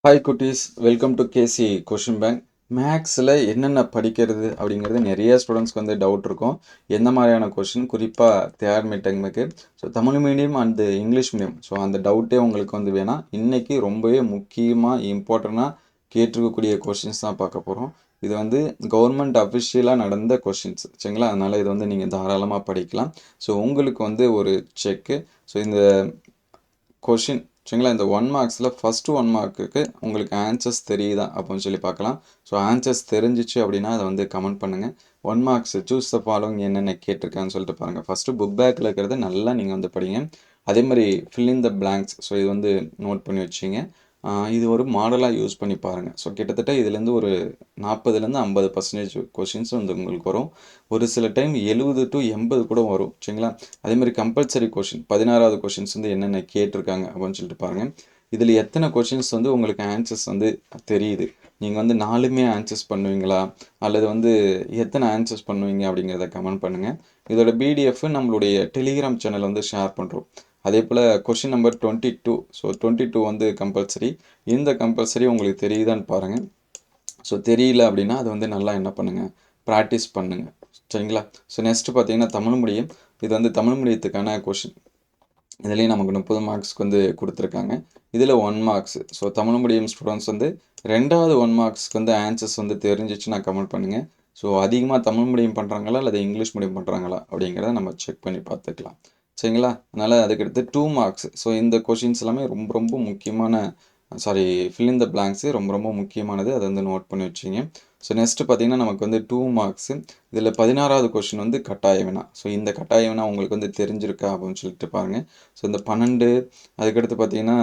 Hi குட்டீஸ், welcome to KC question bank. மேக்ஸில் என்னென்ன படிக்கிறது அப்படிங்கிறது நிறைய ஸ்டூடெண்ட்ஸ்க்கு வந்து டவுட் இருக்கும். எந்த மாதிரியான கொஷின், குறிப்பாக தேர்ட் மிட் டைமுக்கு. So Tamil medium and English medium, so அந்த டவுட்டே உங்களுக்கு வந்து வேணாம். இன்றைக்கி ரொம்பவே முக்கியமாக இம்பார்ட்டண்ட்டாக கேட்டிருக்கக்கூடிய கொஷின்ஸ் தான் பார்க்க போகிறோம். இது வந்து கவர்மெண்ட் அஃபிஷியலாக நடந்த கொஷின்ஸ், சரிங்களா? அதனால் இது வந்து நீங்கள் தாராளமாக படிக்கலாம். ஸோ உங்களுக்கு வந்து ஒரு செக்கு. ஸோ இந்த கொஷின், சரிங்களா, இந்த 1 மார்க்ஸில் ஃபஸ்ட்டு 1 மார்க்குக்கு உங்களுக்கு ஆன்சர்ஸ் தெரியுதா அப்படின்னு சொல்லி பார்க்கலாம். ஸோ ஆன்சர்ஸ் தெரிஞ்சிச்சு அப்படின்னா அதை வந்து கமெண்ட் பண்ணுங்கள். 1 மார்க்ஸ் சூஸ் த ஃபாலோவிங் என்னென்ன கேட்டிருக்கான்னு சொல்லிட்டு பாருங்கள். ஃபஸ்ட்டு புக் பேக்கில் இருக்கிறத நல்லா நீங்கள் வந்து படிங்க. அதே மாதிரி fill in the blanks, so இது வந்து நோட் பண்ணி வச்சிங்க. இது ஒரு மாடலாக யூஸ் பண்ணி பாருங்கள். ஸோ கிட்டத்தட்ட இதுலேருந்து ஒரு 40லேருந்து 50% கொஷின்ஸ் வந்து உங்களுக்கு வரும். ஒரு சில டைம் 70 to 80 கூட வரும், சரிங்களா? அதே மாதிரி கம்பல்சரி கொஷின் 16வது கொஷின்ஸ் வந்து என்னென்ன கேட்டிருக்காங்க அப்படின்னு சொல்லிட்டு பாருங்கள். இதில் எத்தனை கொஷின்ஸ் வந்து உங்களுக்கு ஆன்சர்ஸ் வந்து தெரியுது, நீங்கள் வந்து 4மே ஆன்சர்ஸ் பண்ணுவீங்களா, அல்லது வந்து எத்தனை ஆன்சர்ஸ் பண்ணுவீங்க அப்படிங்கிறத கமெண்ட் பண்ணுங்கள். இதோட பிடிஎஃப் நம்மளுடைய டெலிகிராம் சேனல் வந்து ஷேர் பண்ணுறோம். அதே போல் கொஷின் நம்பர் 22, ஸோ 22 வந்து கம்பல்சரி. இந்த கம்பல்சரி உங்களுக்கு தெரியுதான்னு பாருங்கள். ஸோ தெரியல அப்படின்னா அது வந்து நல்லா என்ன பண்ணுங்கள், ப்ராக்டிஸ் பண்ணுங்கள், சரிங்களா? ஸோ நெக்ஸ்ட்டு பார்த்தீங்கன்னா தமிழ் மீடியம். இது வந்து தமிழ் மீடியத்துக்கான கொஷின். இதுலேயும் நமக்கு 30 மார்க்ஸ்க்கு வந்து கொடுத்துருக்காங்க. இதில் 1 marks. So Tamil medium students வந்து 2வது 1 மார்க்ஸ்க்கு வந்து ஆன்சர்ஸ் வந்து தெரிஞ்சிச்சுன்னா கமெண்ட் பண்ணுங்கள். ஸோ அதிகமாக தமிழ் மீடியம் பண்ணுறாங்களா அல்லது இங்கிலீஷ் மீடியம் பண்ணுறாங்களா அப்படிங்கிறத நம்ம செக் பண்ணி பார்த்துக்கலாம், சரிங்களா? அதனால் அதுக்கடுத்து 2 மார்க்ஸ். ஸோ இந்த கொஷின்ஸ் எல்லாமே ரொம்ப ரொம்ப முக்கியமான, sorry, fill in the blanks ரொம்ப ரொம்ப முக்கியமானது. அதை வந்து நோட் பண்ணி வச்சிங்க. ஸோ நெக்ஸ்ட்டு பார்த்தீங்கன்னா நமக்கு வந்து 2 மார்க்ஸு. இதில் 16வது கொஷின் வந்து கட்டாய வினா. ஸோ இந்த கட்டாய வினா உங்களுக்கு வந்து தெரிஞ்சிருக்கா அப்படின்னு சொல்லிட்டு பாருங்கள். ஸோ இந்த 12, அதுக்கடுத்து பார்த்தீங்கன்னா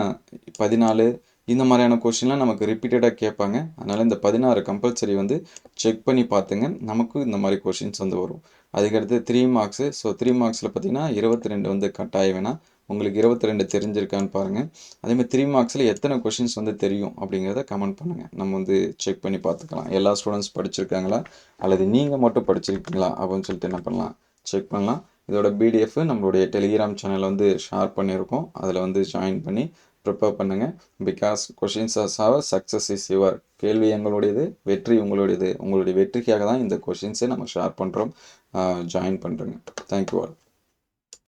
14, இந்த மாதிரியான கொஷின்லாம் நமக்கு ரிப்பீட்டடாக கேட்பாங்க. அதனால் இந்த 16 கம்பல்சரி வந்து செக் பண்ணி பார்த்துங்க. நமக்கு இந்த மாதிரி கொஷின்ஸ் வந்து வரும். அதுக்கடுத்து 3 மார்க்ஸு. ஸோ 3 மார்க்ஸில் பார்த்தீங்கன்னா 22 வந்து கட்டாய வினா. உங்களுக்கு 22 தெரிஞ்சிருக்கான்னு பாருங்கள். அதேமாதிரி 3 மார்க்ஸில் எத்தனை கொஷின்ஸ் வந்து தெரியும் அப்படிங்கிறத கமெண்ட் பண்ணுங்கள். நம்ம வந்து செக் பண்ணி பார்த்துக்கலாம். எல்லா ஸ்டூடெண்ட்ஸ் படிச்சிருக்காங்களா அல்லது நீங்கள் மட்டும் படிச்சிருக்கீங்களா அப்படின்னு சொல்லிட்டு என்ன பண்ணலாம், செக் பண்ணலாம். இதோட பிடிஎஃப் நம்மளுடைய டெலிகிராம் சேனலில் வந்து ஷேர் பண்ணியிருக்கோம். அதில் வந்து ஜாயின் பண்ணி ப்ரிப்பேர் பண்ணுங்கள். Because questions as our success is your. கேள்வி எங்களுடையது, வெற்றி உங்களுடையது. உங்களுடைய வெற்றிக்காக தான் இந்த கொஷின்ஸை நம்ம ஷேர் பண்ணுறோம். ஜாயின் பண்ணுறேங்க. Thank you all.